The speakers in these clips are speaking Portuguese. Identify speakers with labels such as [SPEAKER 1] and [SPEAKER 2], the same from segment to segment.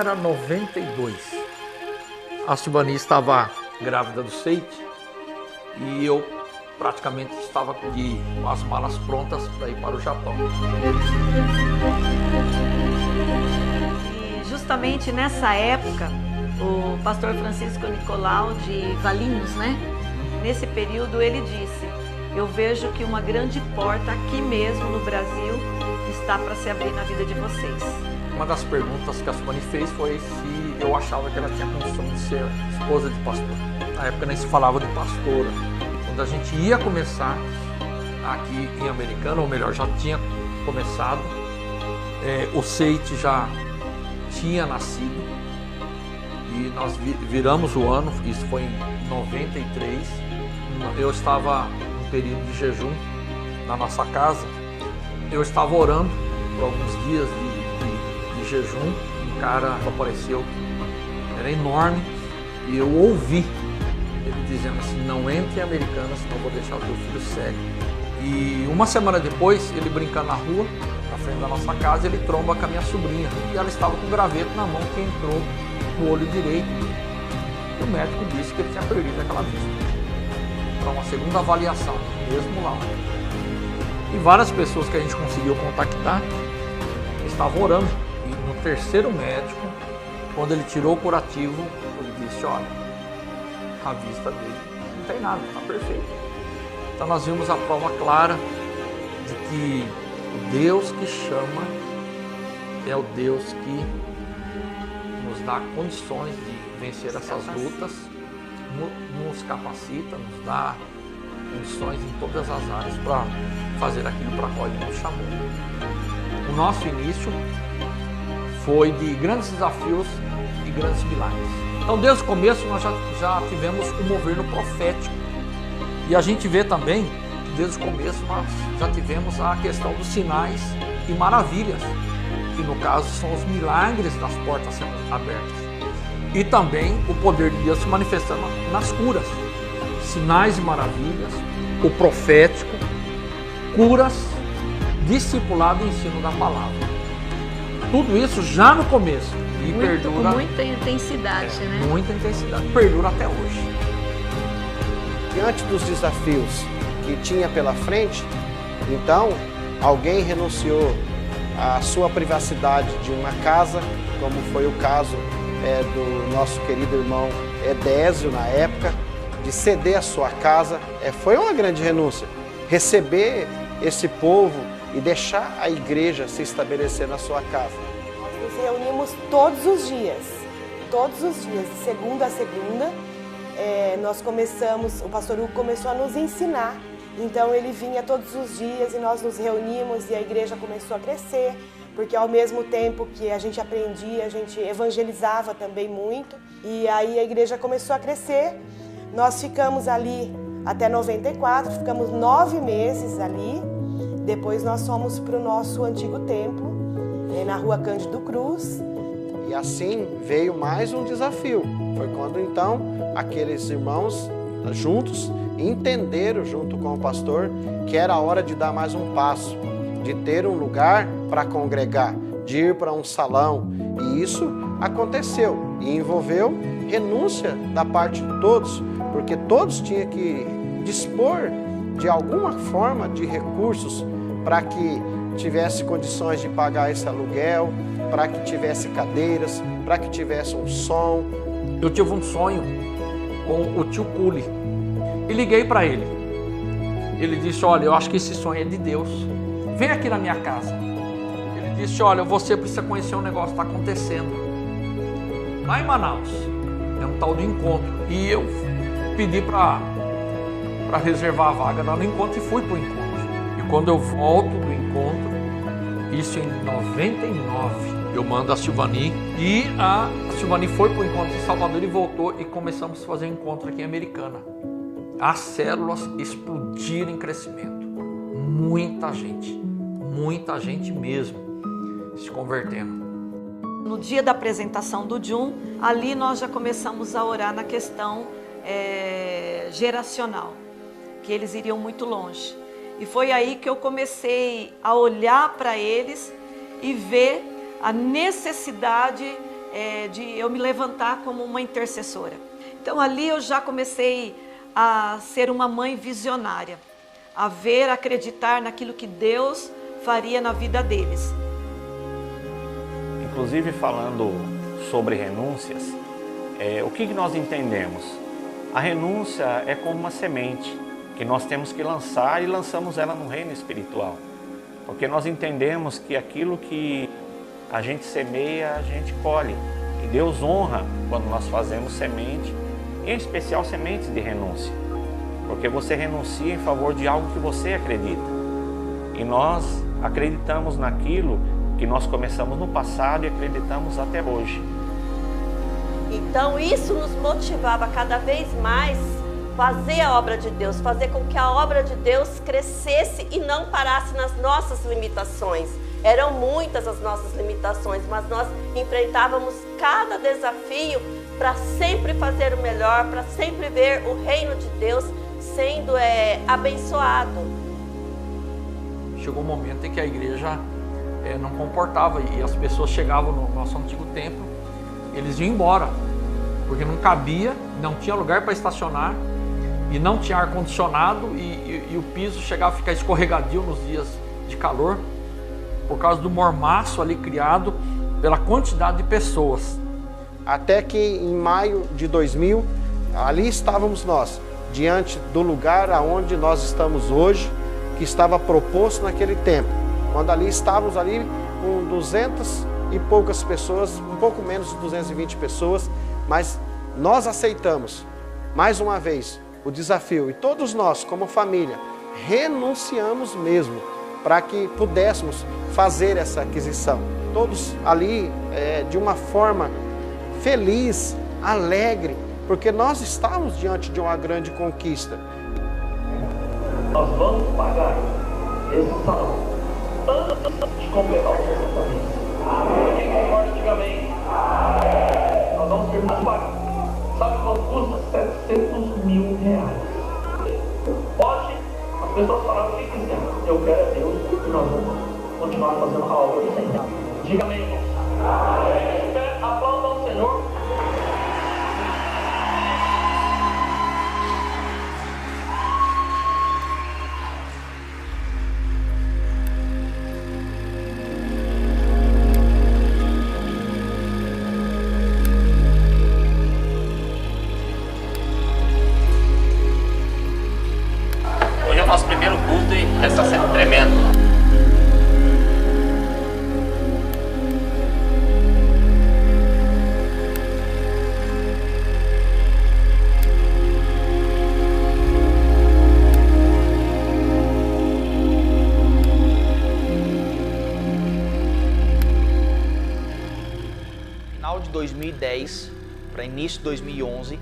[SPEAKER 1] era 92. A Silvani estava grávida do Seite e eu praticamente estava com as malas prontas para ir para o Japão.
[SPEAKER 2] E justamente nessa época, o pastor Francisco Nicolau de Valinhos, né? Nesse período ele disse: eu vejo que uma grande porta aqui mesmo no Brasil está para se abrir na vida de vocês.
[SPEAKER 1] Uma das perguntas que a Silvani fez foi se eu achava que ela tinha condição de ser esposa de pastor. Na época nem se falava de pastora. Quando a gente ia começar aqui em Americana, ou melhor, já tinha começado, o Seite já tinha nascido e nós viramos o ano, isso foi em 93. Eu estava num período de jejum na nossa casa, eu estava orando por alguns dias de jejum, um cara apareceu, era enorme, e eu ouvi ele dizendo assim: não entre em Americana, senão eu vou deixar o teu filho cego. E uma semana depois, ele brincando na rua, na frente da nossa casa, ele tromba com a minha sobrinha, e ela estava com um graveto na mão que entrou no olho direito, e o médico disse que ele tinha perdido aquela vista, para uma segunda avaliação, mesmo lá. E várias pessoas que a gente conseguiu contactar estavam orando. E no terceiro médico, quando ele tirou o curativo, ele disse: olha, a vista dele não tem nada, está perfeito. Então nós vimos a prova clara de que o Deus que chama é o Deus que nos dá condições de vencer essas lutas, nos capacita, nos dá condições em todas as áreas para fazer aquilo para qual Ele nos chamou. O nosso início foi de grandes desafios e grandes milagres. Então, desde o começo, nós já tivemos o mover no profético. E a gente vê também que desde o começo nós já tivemos a questão dos sinais e maravilhas, que no caso são os milagres das portas sendo abertas. E também o poder de Deus se manifestando nas curas. Sinais e maravilhas, o profético, curas, discipulado e ensino da palavra. Tudo isso já no começo e perdura.
[SPEAKER 2] Com muita intensidade, né?
[SPEAKER 1] Muita intensidade, perdura até hoje.
[SPEAKER 3] Diante dos desafios que tinha pela frente, então alguém renunciou à sua privacidade de uma casa, como foi o caso do nosso querido irmão Edésio na época, de ceder a sua casa. Foi uma grande renúncia. Receber esse povo e deixar a igreja se estabelecer na sua casa.
[SPEAKER 4] Nós nos reunimos todos os dias, de segunda a segunda. O pastor Hugo começou a nos ensinar. Então ele vinha todos os dias e nós nos reunimos e a igreja começou a crescer, porque ao mesmo tempo que a gente aprendia, a gente evangelizava também muito. E aí a igreja começou a crescer. Nós ficamos ali até 94, ficamos 9 meses ali. Depois nós fomos para o nosso antigo templo, na rua Cândido Cruz.
[SPEAKER 3] E assim veio mais um desafio. Foi quando então aqueles irmãos juntos entenderam junto com o pastor que era a hora de dar mais um passo, de ter um lugar para congregar, de ir para um salão. E isso aconteceu e envolveu renúncia da parte de todos, porque todos tinham que dispor de alguma forma de recursos para que tivesse condições de pagar esse aluguel, para que tivesse cadeiras, para que tivesse um som.
[SPEAKER 1] Eu tive um sonho com o tio Culi e liguei para ele. Ele disse: olha, eu acho que esse sonho é de Deus. Vem aqui na minha casa. Ele disse: olha, você precisa conhecer um negócio que está acontecendo lá em Manaus. É um tal de encontro. E eu pedi para reservar a vaga lá no encontro e fui para o encontro. E quando eu volto do encontro, isso em 99, eu mando a Silvani e a Silvani foi para o encontro em Salvador e voltou e começamos a fazer encontro aqui em Americana. As células explodiram em crescimento. Muita gente mesmo se convertendo.
[SPEAKER 2] No dia da apresentação do Jun, ali nós já começamos a orar na questão geracional, que eles iriam muito longe. E foi aí que eu comecei a olhar para eles e ver a necessidade de eu me levantar como uma intercessora. Então ali eu já comecei a ser uma mãe visionária, a ver, acreditar naquilo que Deus faria na vida deles.
[SPEAKER 5] Inclusive falando sobre renúncias, o que nós entendemos? A renúncia é como uma semente que nós temos que lançar, e lançamos ela no reino espiritual. Porque nós entendemos que aquilo que a gente semeia, a gente colhe. E Deus honra quando nós fazemos semente, em especial sementes de renúncia. Porque você renuncia em favor de algo que você acredita. E nós acreditamos naquilo que nós começamos no passado e acreditamos até hoje.
[SPEAKER 6] Então isso nos motivava cada vez mais fazer a obra de Deus, fazer com que a obra de Deus crescesse e não parasse nas nossas limitações. Eram muitas as nossas limitações, mas nós enfrentávamos cada desafio para sempre fazer o melhor, para sempre ver o reino de Deus sendo abençoado.
[SPEAKER 1] Chegou um momento em que a igreja não comportava, e as pessoas chegavam no nosso antigo templo, eles iam embora, porque não cabia, não tinha lugar para estacionar, e não tinha ar-condicionado, e o piso chegava a ficar escorregadio nos dias de calor, por causa do mormaço ali criado pela quantidade de pessoas.
[SPEAKER 3] Até que em maio de 2000, ali estávamos nós, diante do lugar aonde nós estamos hoje, que estava proposto naquele tempo, quando ali estávamos ali com 200 e poucas pessoas, um pouco menos de 220 pessoas, mas nós aceitamos, mais uma vez, o desafio, e todos nós, como família, renunciamos mesmo, para que pudéssemos fazer essa aquisição. Todos ali, de uma forma feliz, alegre, porque nós estamos diante de uma grande conquista.
[SPEAKER 7] Nós vamos pagar esse salário antes de completar o tratamento. Quem concorda, diga amém. Nós vamos terminar de pagar. Sabe quanto custa? R$700 mil. Pode, as pessoas falaram o que quiser. Eu quero é Deus e nós vamos continuar fazendo a obra do Senhor. Diga amém, irmãos. Aplauda ao Senhor.
[SPEAKER 5] Hoje é o nosso primeiro culto e está sendo tremendo.
[SPEAKER 8] Final de 2010 para início de 2011,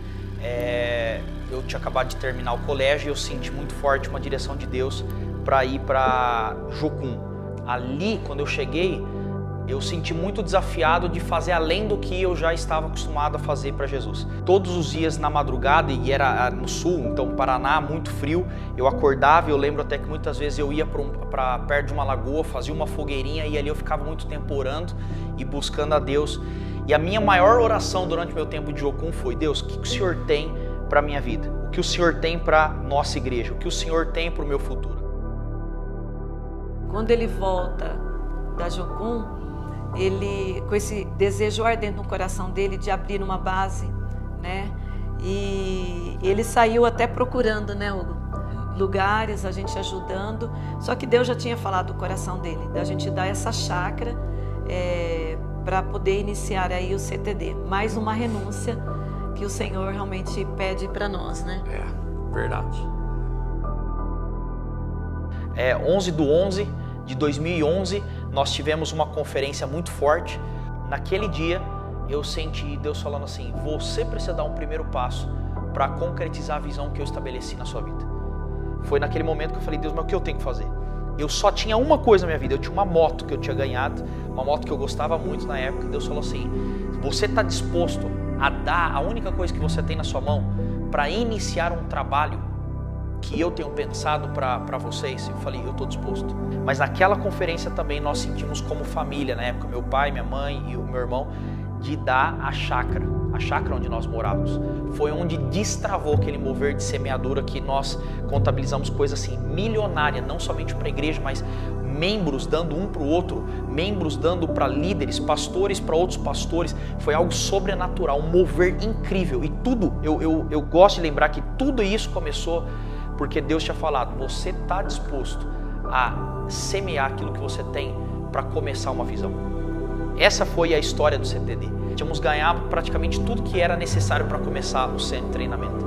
[SPEAKER 8] eu tinha acabado de terminar o colégio e eu senti muito forte uma direção de Deus para ir para Jocum. Ali, quando eu cheguei, eu senti muito desafiado de fazer além do que eu já estava acostumado a fazer para Jesus. Todos os dias na madrugada, e era no sul, então Paraná, muito frio, eu acordava, eu lembro até que muitas vezes eu ia para perto de uma lagoa, fazia uma fogueirinha e ali eu ficava muito tempo orando e buscando a Deus. E a minha maior oração durante o meu tempo de Jocum foi: Deus, o que o Senhor tem para a minha vida? O que o Senhor tem para a nossa igreja? O que o Senhor tem para o meu futuro?
[SPEAKER 2] Quando ele volta da Jocum, ele, com esse desejo ardente no coração dele de abrir uma base, né? E ele saiu até procurando, né, Hugo? Lugares, a gente ajudando. Só que Deus já tinha falado do coração dele, da gente dar essa chácara para poder iniciar aí o CTD. Mais uma renúncia que o Senhor realmente pede para nós, né?
[SPEAKER 1] Verdade.
[SPEAKER 8] 11/11 de 2011, nós tivemos uma conferência muito forte. Naquele dia, eu senti Deus falando assim: você precisa dar um primeiro passo para concretizar a visão que eu estabeleci na sua vida. Foi naquele momento que eu falei: Deus, mas o que eu tenho que fazer? Eu só tinha uma coisa na minha vida, eu tinha uma moto que eu tinha ganhado, uma moto que eu gostava muito na época. Deus falou assim: você está disposto a dar a única coisa que você tem na sua mão para iniciar um trabalho que eu tenho pensado para vocês? Eu falei: eu estou disposto. Mas naquela conferência também nós sentimos como família, na época, meu pai, minha mãe e o meu irmão, de dar a chácara onde nós morávamos. Foi onde destravou aquele mover de semeadura que nós contabilizamos coisa assim milionária, não somente para a igreja, mas membros dando um para o outro, membros dando para líderes, pastores para outros pastores. Foi algo sobrenatural, um mover incrível. E tudo, eu gosto de lembrar que tudo isso começou porque Deus tinha falado: você está disposto a semear aquilo que você tem para começar uma visão. Essa foi a história do CTD. Tínhamos ganhado praticamente tudo que era necessário para começar o centro de treinamento.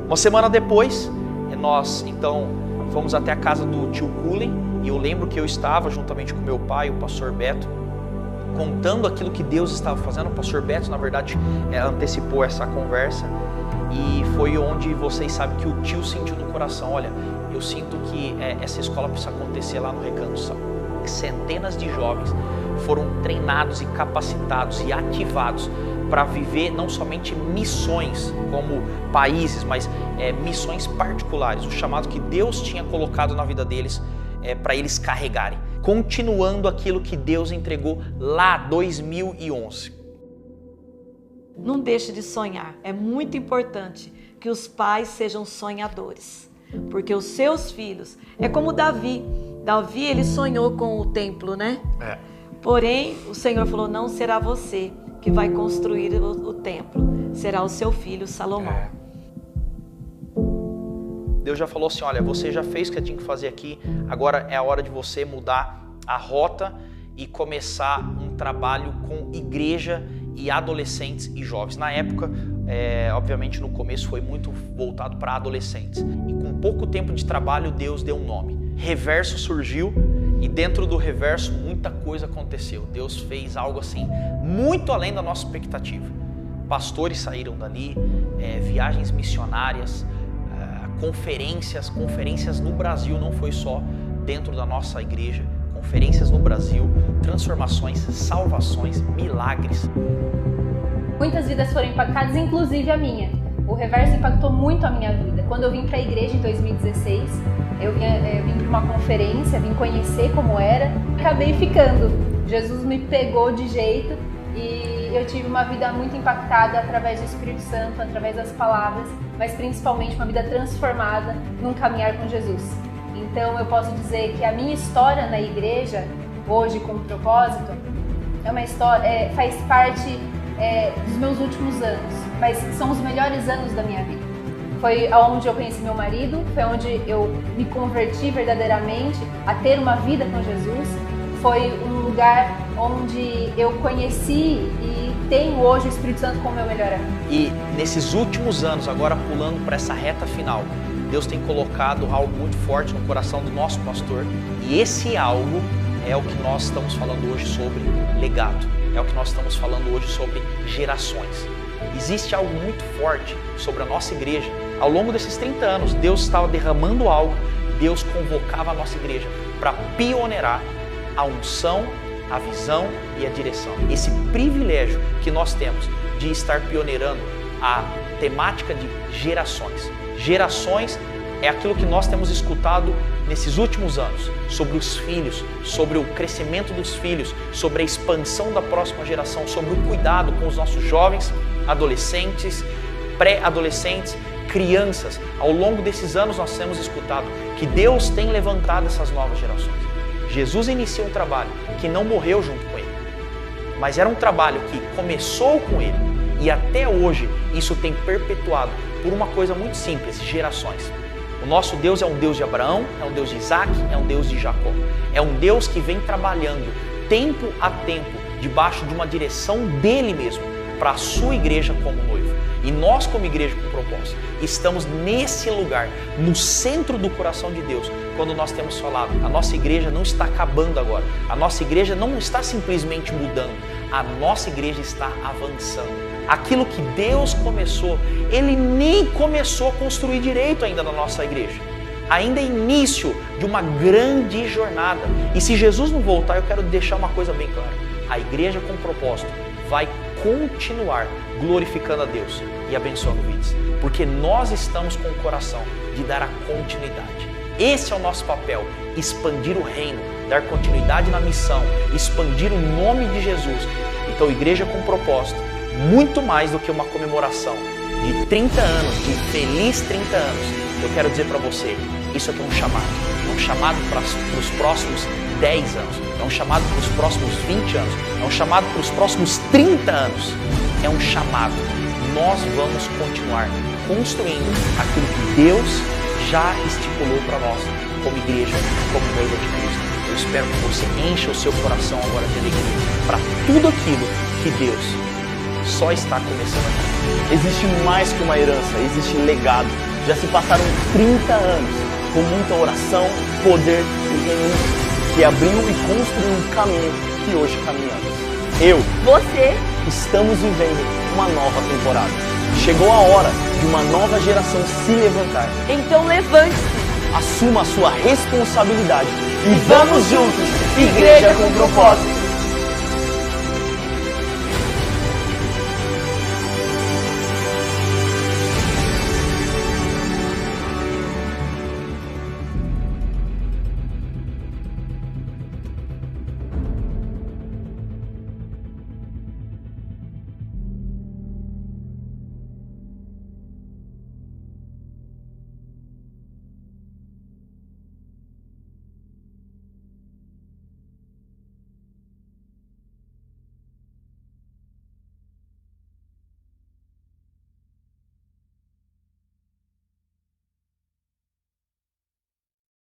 [SPEAKER 8] Uma semana depois, nós então fomos até a casa do tio Cullen, e eu lembro que eu estava juntamente com meu pai, o pastor Beto, contando aquilo que Deus estava fazendo. O pastor Beto, na verdade, antecipou essa conversa, e foi onde vocês sabem que o tio sentiu no coração: olha, eu sinto que essa escola precisa acontecer lá no Recanto Sal. Centenas de jovens foram treinados e capacitados e ativados para viver não somente missões como países, mas missões particulares, o chamado que Deus tinha colocado na vida deles para eles carregarem, continuando aquilo que Deus entregou lá 2011.
[SPEAKER 2] Não deixe de sonhar. É muito importante que os pais sejam sonhadores, porque os seus filhos, é como Davi, ele sonhou com o templo, né? Porém, o Senhor falou: não será você que vai construir o templo, será o seu filho Salomão.
[SPEAKER 8] Deus já falou assim: olha, você já fez o que tinha que fazer aqui, agora é a hora de você mudar a rota e começar um trabalho com igreja e adolescentes e jovens. Na época, obviamente no começo foi muito voltado para adolescentes, e com pouco tempo de trabalho Deus deu um nome. Reverso surgiu, e dentro do Reverso muita coisa aconteceu. Deus fez algo assim muito além da nossa expectativa. Pastores saíram dali, viagens missionárias, conferências no Brasil, não foi só dentro da nossa igreja, conferências no Brasil, transformações, salvações, milagres.
[SPEAKER 9] Muitas vidas foram impactadas, inclusive a minha. O Reverso impactou muito a minha vida. Quando eu vim para a igreja em 2016, eu vim para uma conferência, vim conhecer como era, acabei ficando. Jesus me pegou de jeito e eu tive uma vida muito impactada através do Espírito Santo, através das palavras, mas principalmente uma vida transformada num caminhar com Jesus. Então eu posso dizer que a minha história na igreja, hoje com propósito, é uma história, faz parte dos meus últimos anos, mas são os melhores anos da minha vida. Foi onde eu conheci meu marido, foi onde eu me converti verdadeiramente a ter uma vida com Jesus. Foi um lugar onde eu conheci e tenho hoje o Espírito Santo como meu melhor amigo.
[SPEAKER 8] E nesses últimos anos, agora pulando para essa reta final, Deus tem colocado algo muito forte no coração do nosso pastor, e esse algo é o que nós estamos falando hoje sobre legado, é o que nós estamos falando hoje sobre gerações. Existe algo muito forte sobre a nossa igreja. Ao longo desses 30 anos, Deus estava derramando algo, Deus convocava a nossa igreja para pioneirar a unção, a visão e a direção. Esse privilégio que nós temos de estar pioneirando a temática de gerações. Gerações é aquilo que nós temos escutado nesses últimos anos, sobre os filhos, sobre o crescimento dos filhos, sobre a expansão da próxima geração, sobre o cuidado com os nossos jovens, adolescentes, pré-adolescentes, crianças. Ao longo desses anos nós temos escutado que Deus tem levantado essas novas gerações. Jesus inicia um trabalho que não morreu junto com ele, mas era um trabalho que começou com ele e até hoje isso tem perpetuado por uma coisa muito simples: gerações. O nosso Deus é um Deus de Abraão, é um Deus de Isaac, é um Deus de Jacó. É um Deus que vem trabalhando tempo a tempo debaixo de uma direção dele mesmo para a sua igreja como noivo. E nós, como igreja com propósito, estamos nesse lugar, no centro do coração de Deus, quando nós temos falado: a nossa igreja não está acabando agora, a nossa igreja não está simplesmente mudando, a nossa igreja está avançando. Aquilo que Deus começou, Ele nem começou a construir direito ainda na nossa igreja. Ainda é início de uma grande jornada. E se Jesus não voltar, eu quero deixar uma coisa bem clara: a igreja com propósito vai continuar glorificando a Deus e abençoando vidas, porque nós estamos com o coração de dar a continuidade. Esse é o nosso papel: expandir o reino, dar continuidade na missão, expandir o nome de Jesus. E Então, Igreja com Propósito, muito mais do que uma comemoração de 30 anos, de feliz 30 anos, eu quero dizer para você, isso aqui é um chamado. É um chamado para os próximos 10 anos, é um chamado para os próximos 20 anos, é um chamado para os próximos 30 anos. É um chamado. Nós vamos continuar construindo aquilo que Deus já estipulou para nós, como igreja, como noiva de Cristo. Eu espero que você encha o seu coração agora de alegria para tudo aquilo que Deus só está começando aqui.
[SPEAKER 10] Existe mais que uma herança, existe legado. Já se passaram 30 anos com muita oração, poder e renúncia, que abriu e construiu um caminho que hoje caminhamos.
[SPEAKER 6] Você,
[SPEAKER 10] estamos vivendo uma nova temporada. Chegou a hora de uma nova geração se levantar.
[SPEAKER 6] então levante-se.
[SPEAKER 10] Assuma a sua responsabilidade e vamos juntos, Igreja com Propósito.